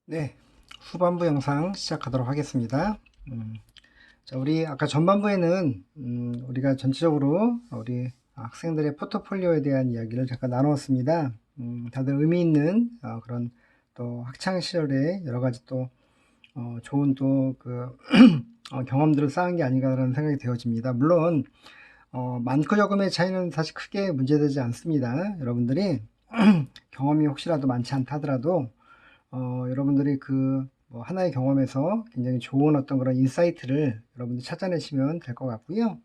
네, 후반부 영상 시작하도록 하겠습니다. 자, 우리 아까 전반부에는 우리가 전체적으로 우리 학생들의 포트폴리오에 대한 이야기를 잠깐 나누었습니다. 다들 의미 있는 그런 또 학창 시절에 여러 가지 또 좋은 또 그 경험들을 쌓은 게 아닌가라는 생각이 되어집니다. 물론 많고 적음의 차이는 사실 크게 문제되지 않습니다. 여러분들이 경험이 혹시라도 많지 않다 하더라도 여러분들이 뭐 하나의 경험에서 굉장히 좋은 어떤 그런 인사이트를 여러분들이 찾아내시면 될 것 같고요.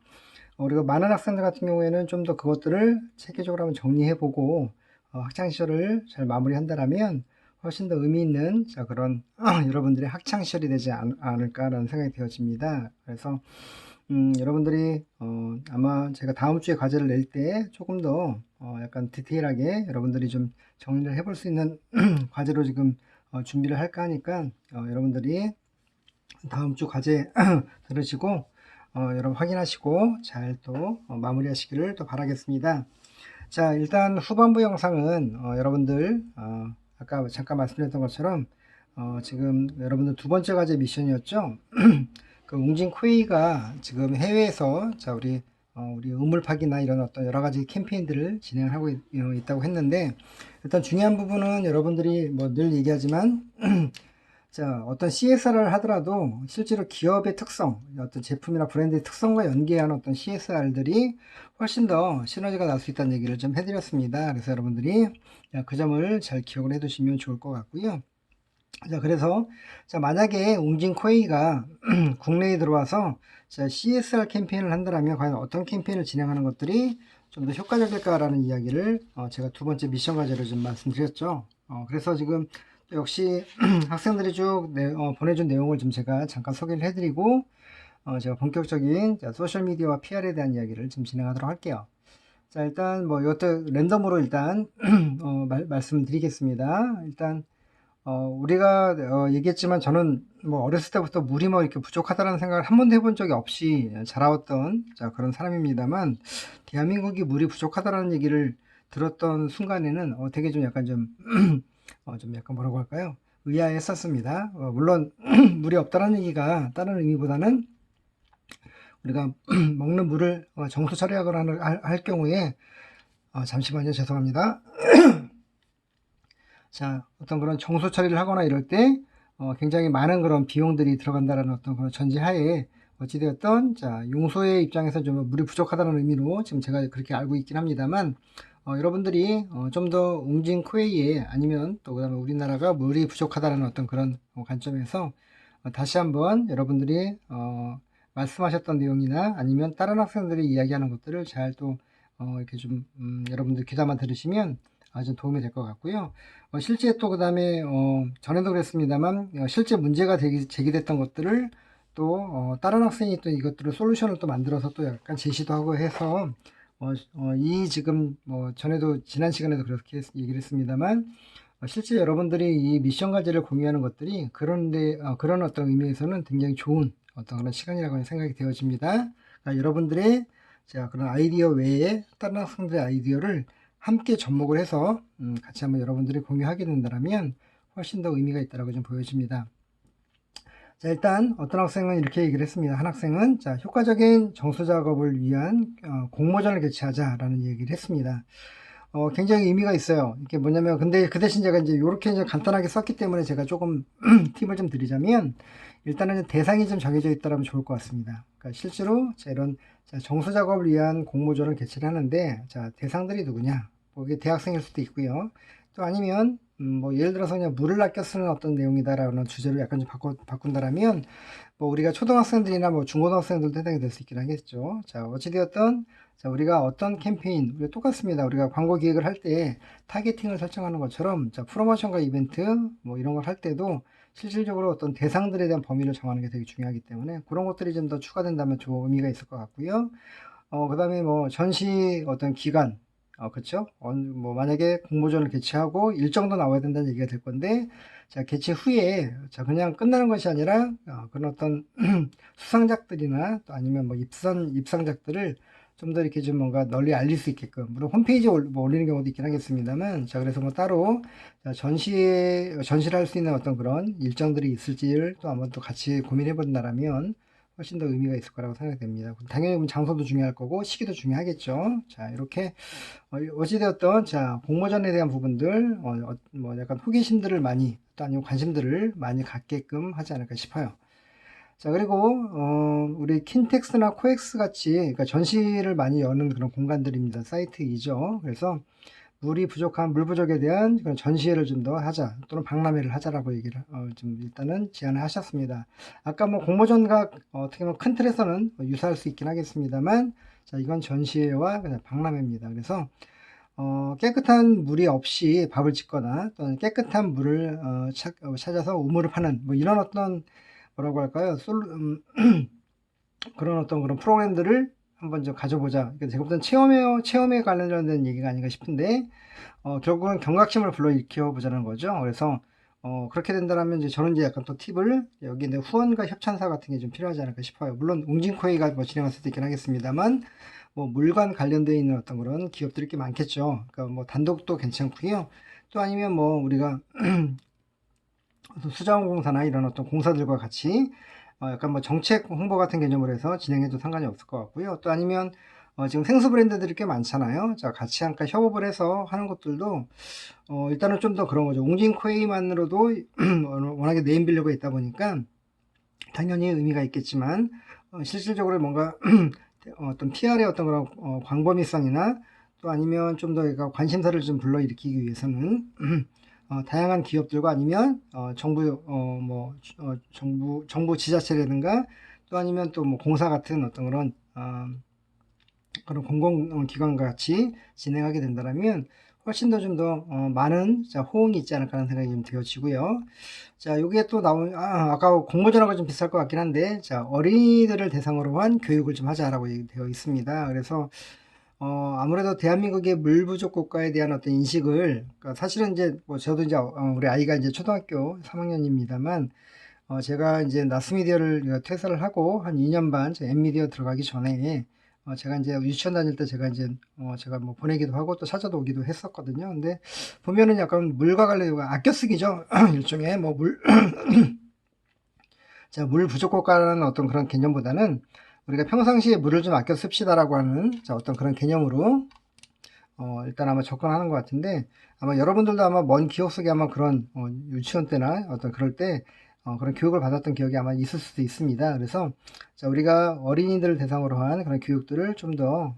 그리고 많은 학생들 같은 경우에는 좀 더 그것들을 체계적으로 한번 정리해보고 학창시절을 잘 마무리한다라면 훨씬 더 의미 있는 그런 여러분들의 학창시절이 되지 않을까라는 생각이 되어집니다. 그래서 여러분들이 아마 제가 다음 주에 과제를 낼 때 조금 더 약간 디테일하게 여러분들이 좀 정리를 해볼 수 있는 과제로 지금 준비를 할까 하니까 여러분들이 다음 주 과제 들으시고 여러분 확인하시고 잘 또 마무리하시기를 또 바라겠습니다. 자, 일단 후반부 영상은 여러분들 아까 잠깐 말씀드렸던 것처럼 지금 여러분들 두 번째 과제 미션이었죠. 그 웅진 코웨이가 지금 해외에서 자 우리 우물파기나 이런 어떤 여러 가지 캠페인들을 진행하고 있다고 했는데, 일단 중요한 부분은 여러분들이 뭐 늘 얘기하지만 자, 어떤 CSR을 하더라도 실제로 기업의 특성, 어떤 제품이나 브랜드의 특성과 연계한 어떤 CSR들이 훨씬 더 시너지가 날 수 있다는 얘기를 좀 해드렸습니다. 그래서 여러분들이 그 점을 잘 기억을 해두시면 좋을 것 같고요. 자, 그래서 자, 만약에 웅진 코웨이가 국내에 들어와서 자, CSR 캠페인을 한다면 과연 어떤 캠페인을 진행하는 것들이 좀 더 효과적일까라는 이야기를 제가 두 번째 미션 과제로 좀 말씀드렸죠. 그래서 지금 역시 학생들이 쭉 보내준 내용을 좀 제가 잠깐 소개를 해드리고 제가 본격적인 소셜미디어와 PR에 대한 이야기를 좀 진행하도록 할게요. 자, 일단 뭐 이것도 랜덤으로 일단 말씀드리겠습니다. 일단 우리가 얘기했지만 저는 뭐 어렸을 때부터 물이 뭐 이렇게 부족하다는 생각을 한 번도 해본 적이 없이 자라왔던 그런 사람입니다만, 대한민국이 물이 부족하다는 얘기를 들었던 순간에는 되게 좀 약간 좀 좀 약간 뭐라고 할까요? 의아했었습니다. 물론 물이 없다는 얘기가 다른 의미보다는 우리가 먹는 물을 정수 처리하거나 할 경우에 잠시만요, 죄송합니다. 자, 어떤 그런 정수 처리를 하거나 이럴 때 굉장히 많은 그런 비용들이 들어간다는 어떤 그런 전제하에 어찌되었던 자, 용소의 입장에서 좀 물이 부족하다는 의미로 지금 제가 그렇게 알고 있긴 합니다만, 여러분들이 좀 더 웅진 코웨이에 아니면 또 그다음에 우리나라가 물이 부족하다는 어떤 그런 관점에서 다시 한번 여러분들이 말씀하셨던 내용이나 아니면 다른 학생들이 이야기하는 것들을 잘 또 이렇게 좀 여러분들 귀담아 들으시면 좀 도움이 될 것 같고요. 실제 또 그 다음에 전에도 그랬습니다만 실제 문제가 제기됐던 것들을 또 다른 학생이 또 이것들을 솔루션을 또 만들어서 또 약간 제시도 하고 해서 이 지금 뭐 전에도 지난 시간에도 그렇게 얘기를 했습니다만 실제 여러분들이 이 미션 과제를 공유하는 것들이 그런 어떤 의미에서는 굉장히 좋은 어떤 그런 시간이라고 생각이 되어집니다. 그러니까 여러분들의 그런 아이디어 외에 다른 학생들의 아이디어를 함께 접목을 해서 같이 한번 여러분들이 공유하게 된다면 훨씬 더 의미가 있다고 좀 보여집니다. 자, 일단 어떤 학생은 이렇게 얘기를 했습니다. 한 학생은 자, 효과적인 정수 작업을 위한 공모전을 개최하자라는 얘기를 했습니다. 굉장히 의미가 있어요. 이게 뭐냐면, 근데 그 대신 제가 이렇게 간단하게 썼기 때문에 제가 조금 팁을 좀 드리자면, 일단은 대상이 좀 정해져 있다면 좋을 것 같습니다. 그러니까 실제로 이런 정수 작업을 위한 공모전을 개최를 하는데, 자, 대상들이 누구냐? 뭐 이게 대학생일 수도 있고요. 또 아니면, 뭐 예를 들어서 그냥 물을 아껴 쓰는 어떤 내용이다라는 주제를 약간 좀 바꾼다라면, 뭐 우리가 초등학생들이나 뭐 중고등학생들도 해당이 될 수 있긴 하겠죠. 자, 어찌되었던 자, 우리가 어떤 캠페인, 우리가 똑같습니다. 우리가 광고 기획을 할 때 타겟팅을 설정하는 것처럼, 자, 프로모션과 이벤트, 뭐 이런 걸 할 때도 실질적으로 어떤 대상들에 대한 범위를 정하는 게 되게 중요하기 때문에 그런 것들이 좀 더 추가된다면 좋은 의미가 있을 것 같고요. 그 다음에 뭐 전시 어떤 기간, 그쵸? 뭐 만약에 공모전을 개최하고 일정도 나와야 된다는 얘기가 될 건데, 자, 개최 후에, 자, 그냥 끝나는 것이 아니라, 그런 어떤 수상작들이나 또 아니면 뭐 입상작들을 좀 더 이렇게 좀 뭔가 널리 알릴 수 있게끔, 물론 홈페이지에 뭐 올리는 경우도 있긴 하겠습니다만, 자, 그래서 뭐 따로 전시를 할 수 있는 어떤 그런 일정들이 있을지를 또 한번 또 같이 고민해 본다라면 훨씬 더 의미가 있을 거라고 생각이 됩니다. 당연히 장소도 중요할 거고 시기도 중요하겠죠. 자, 이렇게 어찌되었던, 자, 공모전에 대한 부분들, 뭐 약간 호기심들을 많이, 또 아니면 관심들을 많이 갖게끔 하지 않을까 싶어요. 자, 그리고, 우리 킨텍스나 코엑스 같이, 그러니까 전시를 많이 여는 그런 공간들입니다. 사이트이죠. 그래서 물 부족에 대한 그런 전시회를 좀 더 하자, 또는 박람회를 하자라고 얘기를, 좀 일단은 제안을 하셨습니다. 아까 뭐 공모전과 어떻게 보면 큰 틀에서는 유사할 수 있긴 하겠습니다만, 자, 이건 전시회와 그냥 박람회입니다. 그래서, 깨끗한 물이 없이 밥을 짓거나 또는 깨끗한 물을 찾아서 우물을 파는 뭐 이런 어떤 뭐라고 할까요? 그런 어떤 그런 프로그램들을 한번 좀 가져보자. 그러니까 제가 보던 체험에 관련된 얘기가 아닌가 싶은데, 결국은 경각심을 불러일으켜 보자는 거죠. 그래서, 그렇게 된다면 이제 저는 이제 약간 또 팁을, 여기 이제 후원과 협찬사 같은 게 좀 필요하지 않을까 싶어요. 물론, 웅진코이가 뭐 진행할 수도 있긴 하겠습니다만, 뭐 물관 관련되어 있는 어떤 그런 기업들이 꽤 많겠죠. 그러니까 뭐 단독도 괜찮고요. 또 아니면 뭐 우리가 수자원공사나 이런 어떤 공사들과 같이 약간 뭐 정책 홍보 같은 개념으로 해서 진행해도 상관이 없을 것 같고요. 또 아니면 지금 생수 브랜드들이 꽤 많잖아요. 자, 같이 함께 협업을 해서 하는 것들도 일단은 좀 더 그런 거죠. 웅진코이만으로도 워낙에 네임밸류가 있다 보니까 당연히 의미가 있겠지만, 실질적으로 뭔가 어떤 PR의 어떤 그런 광범위성이나 또 아니면 좀 더 관심사를 좀 불러일으키기 위해서는 다양한 기업들과 아니면 정부 지자체라든가 또 아니면 또 뭐 공사 같은 어떤 그런 공공기관과 같이 진행하게 된다면 훨씬 더 좀 더 많은 호응이 있지 않을까 하는 생각이 좀 되어지고요. 자, 요게 또 아까 공모전하고 좀 비슷할 것 같긴 한데, 자, 어린이들을 대상으로 한 교육을 좀 하자라고 되어 있습니다. 그래서 아무래도 대한민국의 물 부족 국가에 대한 어떤 인식을, 그러니까 사실은 이제 뭐 저도 이제 우리 아이가 이제 초등학교 3학년입니다만, 제가 이제 나스미디어를 퇴사를 하고 한 2년 반 N미디어 들어가기 전에 제가 이제 유치원 다닐 때 제가 뭐 보내기도 하고 또 찾아도 오기도 했었거든요. 근데 보면은 약간 물과 관련 아껴 쓰기죠. 일종의 뭐 물 부족 국가라는 어떤 그런 개념보다는 우리가 평상시에 물을 좀 아껴 씁시다라고 하는 어떤 그런 개념으로 일단 아마 접근하는 것 같은데, 아마 여러분들도 아마 먼 기억 속에 아마 그런 유치원 때나 어떤 그럴 때 그런 교육을 받았던 기억이 아마 있을 수도 있습니다. 그래서 자, 우리가 어린이들 대상으로 한 그런 교육들을 좀 더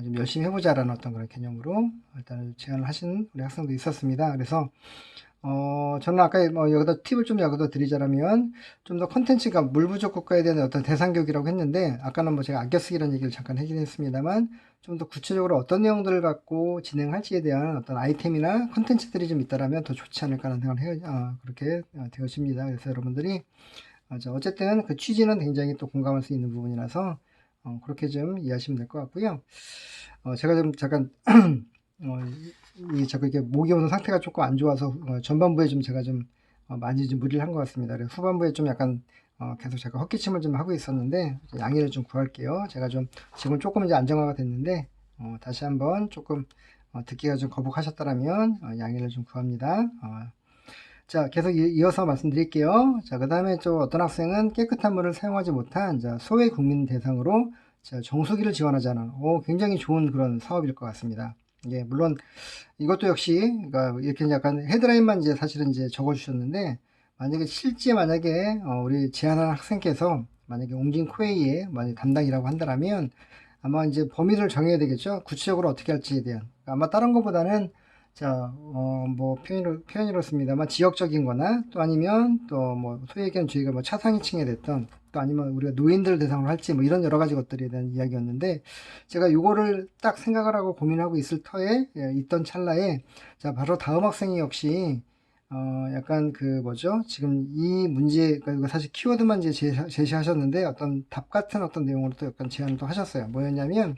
좀 열심히 해보자라는 어떤 그런 개념으로 일단 제안을 하신 우리 학생도 있었습니다. 그래서 저는 아까 뭐 여기다 팁을 좀 여기다 드리자면, 좀 더 컨텐츠가 물 부족 국가에 대한 어떤 대상 교육이라고 했는데, 아까는 뭐 제가 아껴 쓰기라는 얘기를 잠깐 하긴 했습니다만, 좀 더 구체적으로 어떤 내용들을 갖고 진행할지에 대한 어떤 아이템이나 컨텐츠들이 좀 있다라면 더 좋지 않을까 하는 생각을 그렇게 되어집니다. 그래서 여러분들이 어쨌든 그 취지는 굉장히 또 공감할 수 있는 부분이라서 그렇게 좀 이해하시면 될 것 같고요. 제가 좀 잠깐 자꾸 이렇게 목이 오는 상태가 조금 안 좋아서 전반부에 좀 제가 좀 많이 좀 무리를 한 것 같습니다. 그래서 후반부에 좀 약간 계속 제가 헛기침을 좀 하고 있었는데 양해를 좀 구할게요. 제가 좀 지금 조금 이제 안정화가 됐는데 다시 한번 조금 듣기가 좀 거북하셨다면 양해를 좀 구합니다. 자, 계속 이어서 말씀드릴게요. 자, 그 다음에 또 어떤 학생은 깨끗한 물을 사용하지 못한 소외 국민 대상으로 정수기를 지원하자는 굉장히 좋은 그런 사업일 것 같습니다. 예, 물론 이것도 역시 그러니까 이렇게 약간 헤드라인만 이제 사실은 이제 적어주셨는데, 만약에 우리 제안한 학생께서 만약에 옹진 코웨이의 만약 담당이라고 한다면 아마 이제 범위를 정해야 되겠죠. 구체적으로 어떻게 할지에 대한. 아마 다른 것보다는 뭐 표현이렇습니다만 지역적인 거나 또 아니면 또 뭐 소위 얘기하는 저희가 뭐 차상위층에 됐던 또 아니면 우리가 노인들을 대상으로 할지 뭐 이런 여러 가지 것들에 대한 이야기였는데, 제가 요거를 딱 생각을 하고 고민하고 있을 터에 있던 찰나에 자, 바로 다음 학생이 역시 약간 그 뭐죠? 지금 이 문제, 그러니까 사실 키워드만 이제 제시하셨는데 어떤 답 같은 어떤 내용으로 또 약간 제안을 또 하셨어요. 뭐였냐면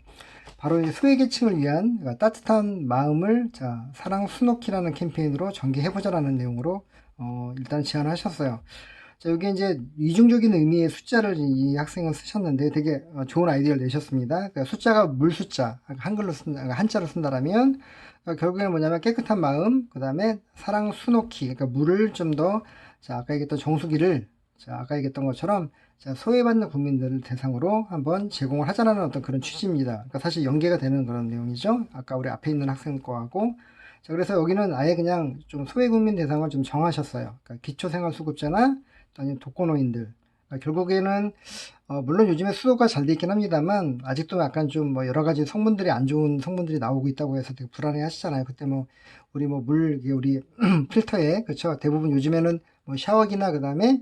바로 소외계층을 위한 그러니까 따뜻한 마음을 사랑 수놓기라는 캠페인으로 전개해보자라는 내용으로 일단 제안을 하셨어요. 자, 여기 이제 이중적인 의미의 숫자를 이 학생은 쓰셨는데 되게 좋은 아이디어를 내셨습니다. 그러니까 숫자가 물 숫자, 한글로 쓴다, 한자로 쓴다라면 결국에는 뭐냐면 깨끗한 마음, 그 다음에 사랑 수놓기, 그러니까 물을 좀 더, 자, 아까 얘기했던 정수기를, 자, 아까 얘기했던 것처럼 자, 소외받는 국민들을 대상으로 한번 제공을 하자라는 어떤 그런 취지입니다. 그러니까 사실 연계가 되는 그런 내용이죠. 아까 우리 앞에 있는 학생 거하고. 자, 그래서 여기는 아예 그냥 좀 소외국민 대상을 좀 정하셨어요. 그러니까 기초생활수급자나 아니면 독거노인들. 그러니까 결국에는 물론 요즘에 수도가 잘 돼 있긴 합니다만 아직도 약간 좀 뭐 여러 가지 성분들이 안 좋은 성분들이 나오고 있다고 해서 되게 불안해 하시잖아요. 그때 뭐 우리 뭐 물 우리 필터에 그렇죠. 대부분 요즘에는 뭐 샤워기나 그다음에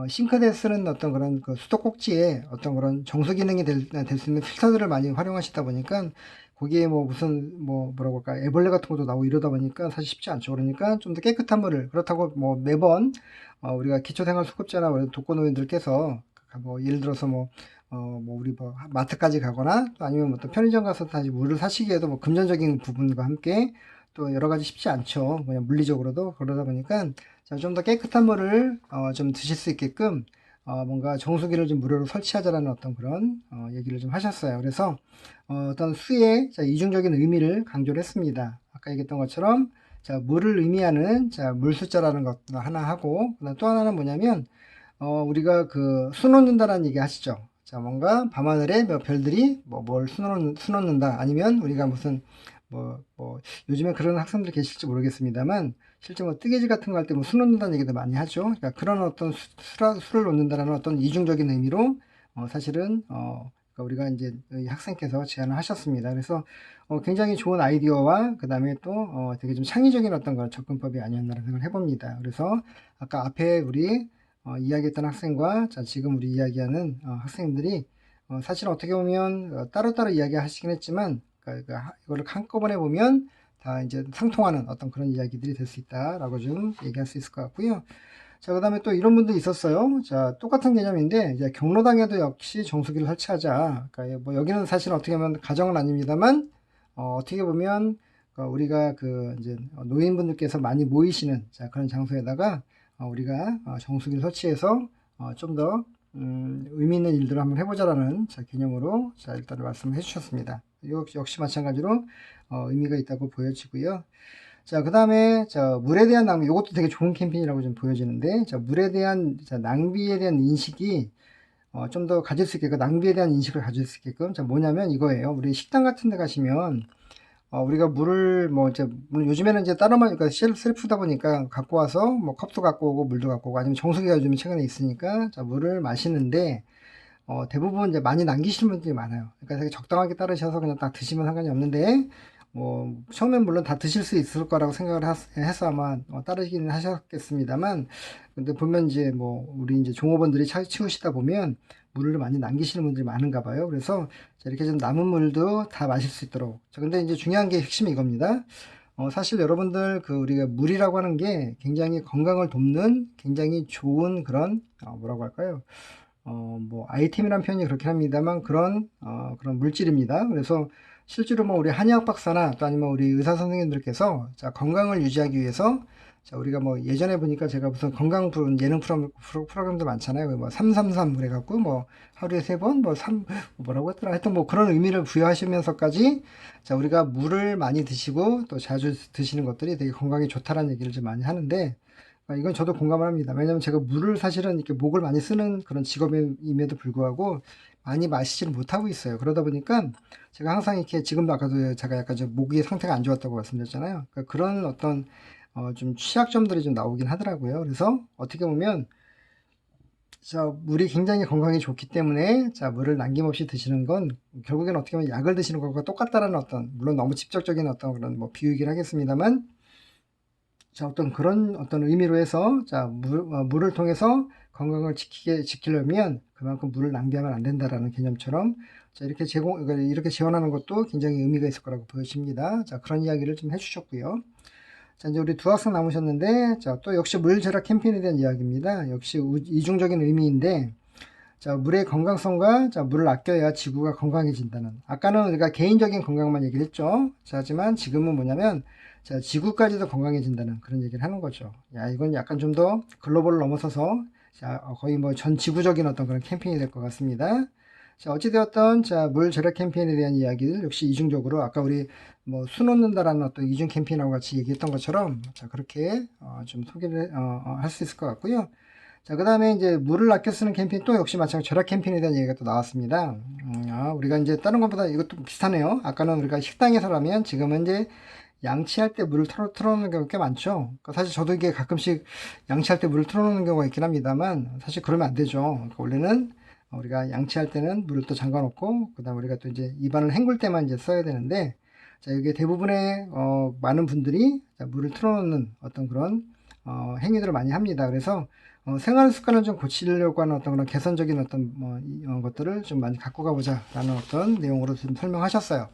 싱크대에 쓰는 어떤 그런 그 수도 꼭지에 어떤 그런 정수 기능이 될 수 있는 필터들을 많이 활용하시다 보니까 거기에 뭐 무슨 뭐 뭐라고 할까 애벌레 같은 것도 나오고 이러다 보니까 사실 쉽지 않죠. 그러니까 좀 더 깨끗한 물을 그렇다고 뭐 매번 우리가 기초생활수급자나 독거노인들께서 뭐 예를 들어서 뭐 우리 뭐 마트까지 가거나 또 아니면 뭐 또 편의점 가서 다시 물을 사시기에도 뭐 금전적인 부분과 함께 또 여러 가지 쉽지 않죠. 그냥 물리적으로도 그러다 보니까 좀 더 깨끗한 물을 좀 드실 수 있게끔 뭔가 정수기를 좀 무료로 설치하자라는 어떤 그런 얘기를 좀 하셨어요. 그래서 어떤 수의 이중적인 의미를 강조를 했습니다. 아까 얘기했던 것처럼 자, 물을 의미하는 자, 물 숫자라는 것 하나 하고 그다음 또 하나는 뭐냐면 우리가 그 수놓는다라는 얘기 하시죠. 자, 뭔가 밤하늘에 몇 별들이 뭘 수놓는다 아니면 우리가 무슨 요즘에 그런 학생들 계실지 모르겠습니다만 실제 뭐 뜨개질 같은 거 할 때 뭐 수놓는다는 얘기도 많이 하죠. 그러니까 그런 어떤 수를 놓는다라는 어떤 이중적인 의미로 사실은 그러니까 우리가 이제 이 학생께서 제안을 하셨습니다. 그래서 굉장히 좋은 아이디어와 그 다음에 또 되게 좀 창의적인 어떤 그런 접근법이 아니었나라는 생각을 해봅니다. 그래서 아까 앞에 우리 이야기했던 학생과 자, 지금 우리 이야기하는 학생들이 사실 어떻게 보면 따로따로 이야기하시긴 했지만 그러니까 이거를 한꺼번에 보면 다 이제 상통하는 어떤 그런 이야기들이 될 수 있다라고 좀 얘기할 수 있을 것 같고요. 자, 그 다음에 또 이런 분도 있었어요. 자, 똑같은 개념인데, 이제 경로당에도 역시 정수기를 설치하자. 그러니까 뭐 여기는 사실 어떻게 보면 가정은 아닙니다만, 어떻게 보면 우리가 그 이제 노인분들께서 많이 모이시는 자, 그런 장소에다가 우리가 정수기를 설치해서 좀 더 의미 있는 일들을 한번 해보자라는 자, 개념으로 자, 일단 말씀을 해주셨습니다. 역시 마찬가지로 의미가 있다고 보여지고요. 자, 그 다음에, 물에 대한 낭비, 이것도 되게 좋은 캠페인이라고 좀 보여지는데, 물에 대한, 낭비에 대한 인식이, 좀 더 가질 수 있게끔, 낭비에 대한 인식을 가질 수 있게끔, 뭐냐면 이거예요. 우리 식당 같은 데 가시면, 우리가 물을, 물론 요즘에는 이제 따로만, 그러니까 셀프다 보니까 갖고 와서, 뭐 컵도 갖고 오고, 물도 갖고 오고, 아니면 정수기가 요즘에 최근에 있으니까, 물을 마시는데, 대부분 이제 많이 남기시는 분들이 많아요. 그러니까 되게 적당하게 따르셔서 그냥 딱 드시면 상관이 없는데, 처음엔 물론 다 드실 수 있을 거라고 생각을 해서 아마 따르기는 하셨겠습니다만, 근데 보면 이제 우리 이제 종업원들이 치우시다 보면 물을 많이 남기시는 분들이 많은가 봐요. 그래서 이렇게 좀 남은 물도 다 마실 수 있도록. 근데 이제 중요한 게 핵심이 이겁니다. 사실 여러분들 우리가 물이라고 하는 게 굉장히 건강을 돕는 굉장히 좋은 그런 뭐라고 할까요? 아이템이라는 표현이 그렇긴 합니다만 그런 물질입니다. 그래서 실제로 우리 한의학 박사나 또 아니면 우리 의사 선생님들께서 자, 건강을 유지하기 위해서 자, 우리가 예전에 보니까 제가 무슨 건강 예능 프로그램도 많잖아요. 333 그래갖고 하루에 3번 뭐라고 했더라. 하여튼 그런 의미를 부여하시면서까지 자, 우리가 물을 많이 드시고 또 자주 드시는 것들이 되게 건강에 좋다라는 얘기를 좀 많이 하는데 이건 저도 공감을 합니다. 왜냐면 제가 물을 사실은 이렇게 목을 많이 쓰는 그런 직업임에도 불구하고 많이 마시지를 못하고 있어요. 그러다 보니까 제가 항상 이렇게 지금도 아까도 제가 약간 좀 목이 상태가 안 좋았다고 말씀드렸잖아요. 그러니까 그런 어떤 좀 취약점들이 좀 나오긴 하더라고요. 그래서 어떻게 보면 자, 물이 굉장히 건강에 좋기 때문에 자, 물을 남김없이 드시는 건 결국엔 어떻게 보면 약을 드시는 것과 똑같다라는 어떤 물론 너무 직접적인 어떤 그런 비유이긴 하겠습니다만 자, 그런 어떤 의미로 해서, 자, 물을 통해서 건강을 지키려면 그만큼 물을 낭비하면 안 된다라는 개념처럼, 자, 이렇게 제언하는 것도 굉장히 의미가 있을 거라고 보여집니다. 자, 그런 이야기를 좀 해주셨고요. 자, 이제 우리 두 학생 남으셨는데, 자, 또 역시 물 절약 캠페인에 대한 이야기입니다. 역시 이중적인 의미인데, 자, 물의 건강성과 자, 물을 아껴야 지구가 건강해진다는. 아까는 우리가 개인적인 건강만 얘기를 했죠. 자, 하지만 지금은 뭐냐면, 자, 지구까지도 건강해진다는 그런 얘기를 하는 거죠. 야, 이건 약간 좀 더 글로벌을 넘어서서 자, 거의 뭐 전 지구적인 어떤 그런 캠페인이 될 것 같습니다. 자, 어찌되었던, 자, 물 절약 캠페인에 대한 이야기를 역시 이중적으로 아까 우리 뭐 수 놓는다라는 어떤 이중 캠페인하고 같이 얘기했던 것처럼 자, 그렇게 좀 소개를 할 수 있을 것 같고요. 자, 그 다음에 이제 물을 아껴 쓰는 캠페인 또 역시 마찬가지로 절약 캠페인에 대한 얘기가 또 나왔습니다. 우리가 이제 다른 것보다 이것도 비슷하네요. 아까는 우리가 식당에서라면 지금은 이제 양치할 때 물을 틀어놓는 경우가 꽤 많죠. 그러니까 사실 저도 이게 가끔씩 양치할 때 물을 틀어놓는 경우가 있긴 합니다만 사실 그러면 안 되죠. 그러니까 원래는 우리가 양치할 때는 물을 또 잠가 놓고 그 다음 우리가 또 이제 입안을 헹굴 때만 이제 써야 되는데 자, 이게 대부분의 많은 분들이 물을 틀어놓는 어떤 그런 행위들을 많이 합니다. 그래서 생활 습관을 좀 고치려고 하는 어떤 그런 개선적인 어떤 것들을 좀 많이 갖고 가보자라는 어떤 내용으로 좀 설명하셨어요.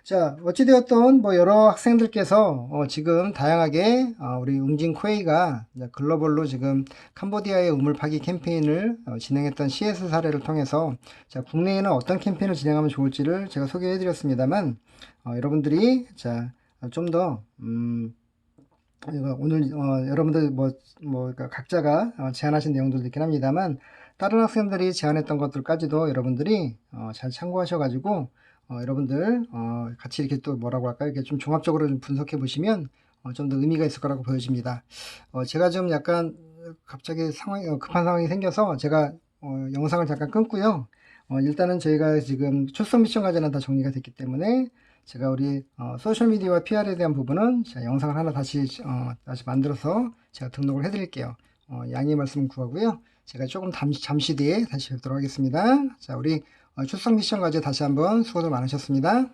자, 어찌되었던 뭐 여러 학생들께서 지금 다양하게 우리 웅진 코웨이가 글로벌로 지금 캄보디아의 우물 파기 캠페인을 진행했던 CS 사례를 통해서 자, 국내에는 어떤 캠페인을 진행하면 좋을지를 제가 소개해 드렸습니다만 여러분들이 자, 좀 더 오늘 여러분들 그러니까 각자가 제안하신 내용들도 있긴 합니다만 다른 학생들이 제안했던 것들까지도 여러분들이 잘 참고하셔가지고 여러분들 같이 이렇게 또 뭐라고 할까요? 이렇게 좀 종합적으로 좀 분석해 보시면 좀 더 의미가 있을 거라고 보여집니다. 제가 좀 약간 갑자기 급한 상황이 생겨서 제가 영상을 잠깐 끊고요. 일단은 저희가 지금 출석 미션 과제는 다 정리가 됐기 때문에 제가 우리 소셜미디어와 PR에 대한 부분은 제가 영상을 하나 다시 만들어서 제가 등록을 해드릴게요. 양해 말씀 구하고요. 제가 조금 잠시 뒤에 다시 뵙도록 하겠습니다. 자, 우리 출석 미션 과제 다시 한번 수고들 많으셨습니다.